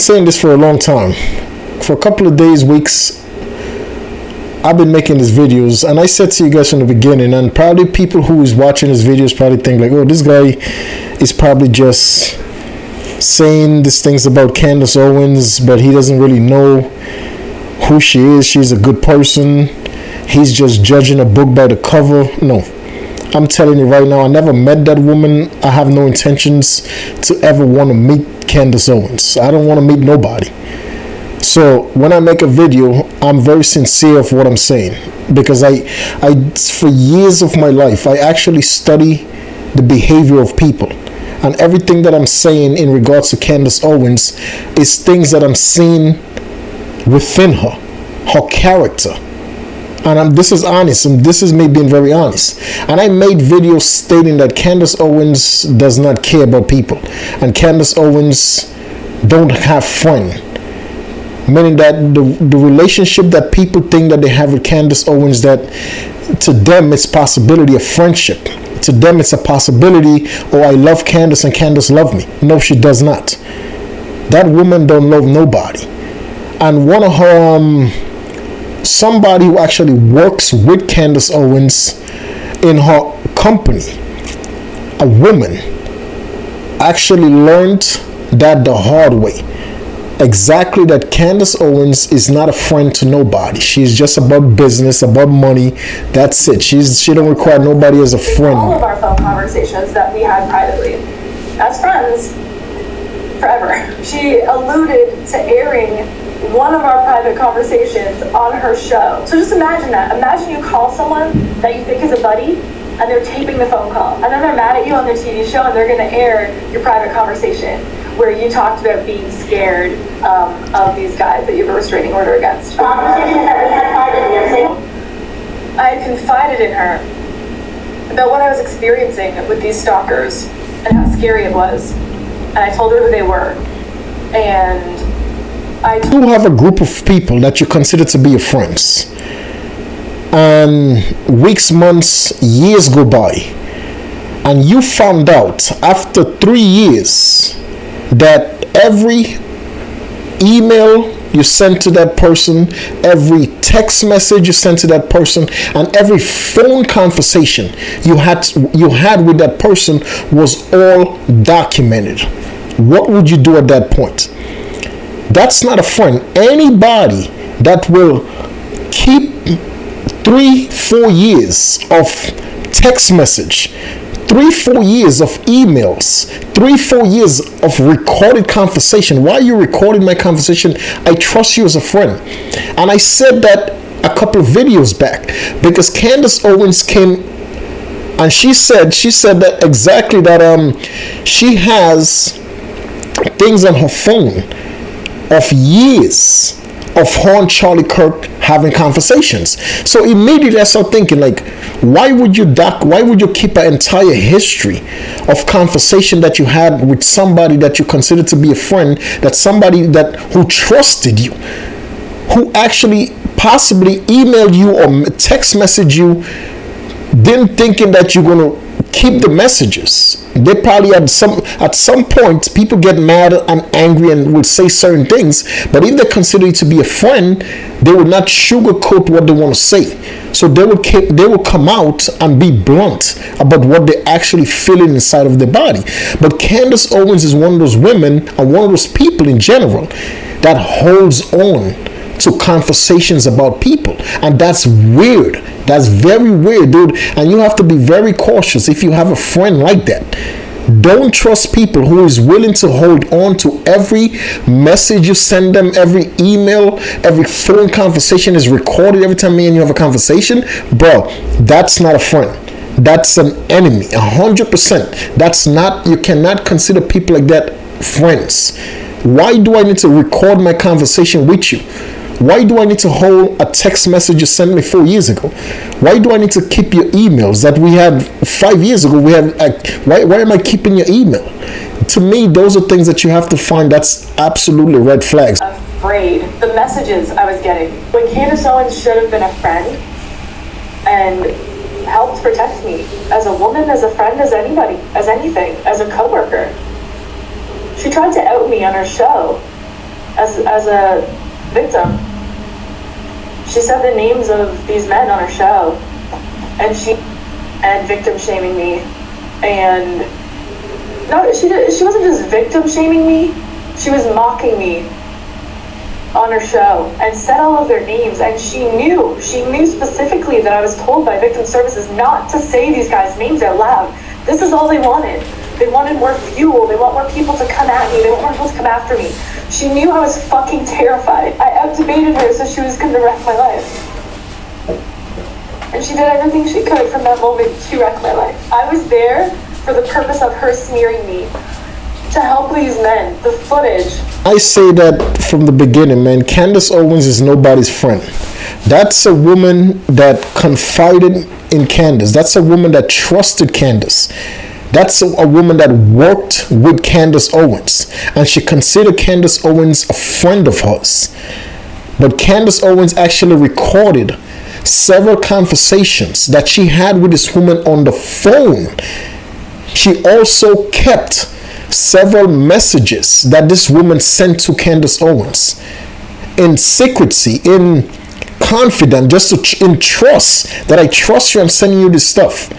saying this for a long time. For a couple of days, weeks, I've been making these videos, and I said to you guys from the beginning, and probably people who is watching these videos probably think like, oh, this guy is probably just saying these things about Candace Owens, but he doesn't really know who she is. She's a good person. He's just judging a book by the cover. No, I'm telling you right now, I never met that woman. I have no intentions to ever want to meet Candace Owens. I don't want to meet nobody. So when I make a video, I'm very sincere of what I'm saying, because I for years of my life, I actually study the behavior of people, and everything that I'm saying in regards to Candace Owens is things that I'm seeing within her character. And this is honest, and this is me being very honest. And I made videos stating that Candace Owens does not care about people, and Candace Owens don't have fun. Meaning that the relationship that people think that they have with Candace Owens, that to them it's possibility of friendship. To them it's a possibility, oh, I love Candace and Candace love me. No, she does not. That woman don't love nobody. And one of her, somebody who actually works with Candace Owens in her company, a woman, actually learned that the hard way. Exactly, that Candace Owens is not a friend to nobody. She's just about business, about money. That's it. She don't require nobody as a friend. All of our phone conversations that we had privately, as friends, forever. She alluded to airing one of our private conversations on her show. So just imagine that. Imagine you call someone that you think is a buddy, and they're taping the phone call, and then they're mad at you on their TV show, and they're going to air your private conversation where you talked about being scared of these guys that you have a restraining order against. Conversations that we had privately. I had confided in her about what I was experiencing with these stalkers and how scary it was. And I told her who they were. And you have a group of people that you consider to be your friends. And weeks, months, years go by. And you found out after 3 years that every email you sent to that person, every text message you sent to that person, and every phone conversation you had with that person was all documented. What would you do at that point? That's not a friend. Anybody that will keep 3-4 years of text message, 3-4 years of emails, 3-4 years of recorded conversation. Why are you recording my conversation? I trust you as a friend. And I said that a couple of videos back, because Candace Owens came and she said that exactly, that she has things on her phone of years of her and Charlie Kirk having conversations. So immediately I started thinking, like, why would you keep an entire history of conversation that you had with somebody that you consider to be a friend, that somebody who trusted you, who actually possibly emailed you or text messaged you, then thinking that you're going to keep the messages? They probably at some point people get mad and angry and will say certain things, but if they consider you to be a friend, they will not sugarcoat what they want to say. So they will come out and be blunt about what they're actually feeling inside of their body. But Candace Owens is one of those women, and one of those people in general, that holds on to conversations about people, and that's weird. That's very weird, dude. And you have to be very cautious if you have a friend like that. Don't trust people who is willing to hold on to every message you send them, every email, every phone conversation is recorded every time me and you have a conversation. Bro, that's not a friend. That's an enemy, 100%. That's not, you cannot consider people like that friends. Why do I need to record my conversation with you? Why do I need to hold a text message you sent me 4 years ago? Why do I need to keep your emails that we had 5 years ago? Why am I keeping your email? To me, those are things that you have to find. That's absolutely red flags. Afraid. The messages I was getting. When Candace Owens should have been a friend and helped protect me as a woman, as a friend, as anybody, as anything, as a coworker. She tried to out me on her show as a victim. She said the names of these men on her show, and victim shaming me, and no, she wasn't just victim shaming me. She was mocking me on her show and said all of their names, and she knew specifically that I was told by victim services not to say these guys' names out loud. This is all they wanted. They wanted more fuel. They want more people to come at me. They want more people to come after me. She knew I was fucking terrified. I out-debated her so she was going to wreck my life. And she did everything she could from that moment to wreck my life. I was there for the purpose of her smearing me, to help these men. The footage. I say that from the beginning, man. Candace Owens is nobody's friend. That's a woman that confided in Candace. That's a woman that trusted Candace. That's a woman that worked with Candace Owens, and she considered Candace Owens a friend of hers. But Candace Owens actually recorded several conversations that she had with this woman on the phone. She also kept several messages that this woman sent to Candace Owens in secrecy, in confidence, just in trust, that I trust you, I'm sending you this stuff.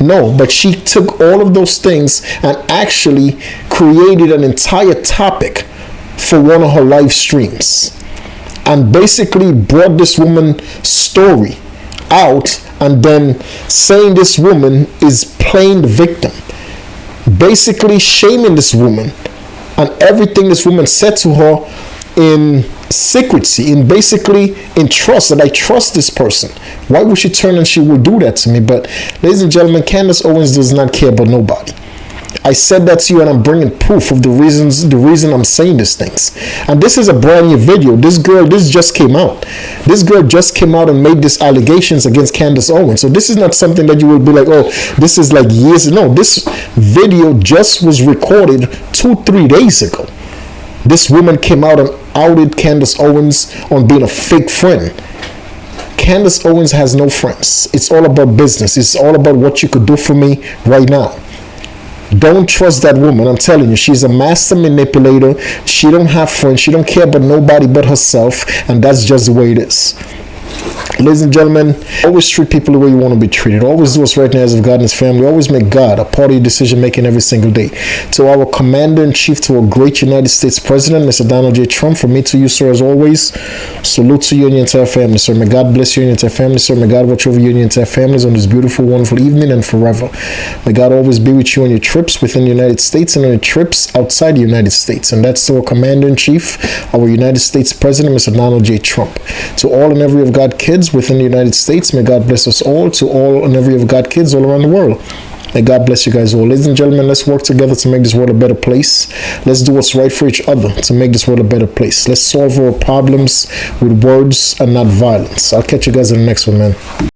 No, but she took all of those things and actually created an entire topic for one of her live streams, and basically brought this woman's story out, and then saying this woman is playing the victim, basically shaming this woman and everything this woman said to her in secrecy, in basically in trust, that I trust this person. Why would she turn and she will do that to me? But ladies and gentlemen, Candace Owens does not care about nobody. I said that to you, and I'm bringing proof of the reason I'm saying these things. And this is a brand new video. This just came out. This girl just came out and made these allegations against Candace Owens. So this is not something that you will be like, oh, this is like years. No, this video just was recorded 2-3 days ago. This woman came out and outed Candace Owens on being a fake friend. Candace Owens has no friends. It's all about business. It's all about what you could do for me right now. Don't trust that woman. I'm telling you, she's a master manipulator. She don't have friends. She don't care about nobody but herself, and that's just the way it is. Ladies and gentlemen, always treat people the way you want to be treated. Always do what's right in the eyes of God and His family. Always make God a part of your decision making every single day. To our Commander-in-Chief, to our great United States President, Mr. Donald J. Trump, from me to you, sir, as always, salute to you and your entire family, sir. May God bless you and your entire family, sir. May God watch over you and your entire families on this beautiful, wonderful evening and forever. May God always be with you on your trips within the United States and on your trips outside the United States. And that's to our Commander-in-Chief, our United States President, Mr. Donald J. Trump. To all and every of God kids within the United States, may God bless us all. To all and every of God kids all around the world, may God bless you guys all. Ladies and gentlemen, let's work together to make this world a better place. Let's do what's right for each other to make this world a better place. Let's solve our problems with words and not violence. I'll catch you guys in the next one, man.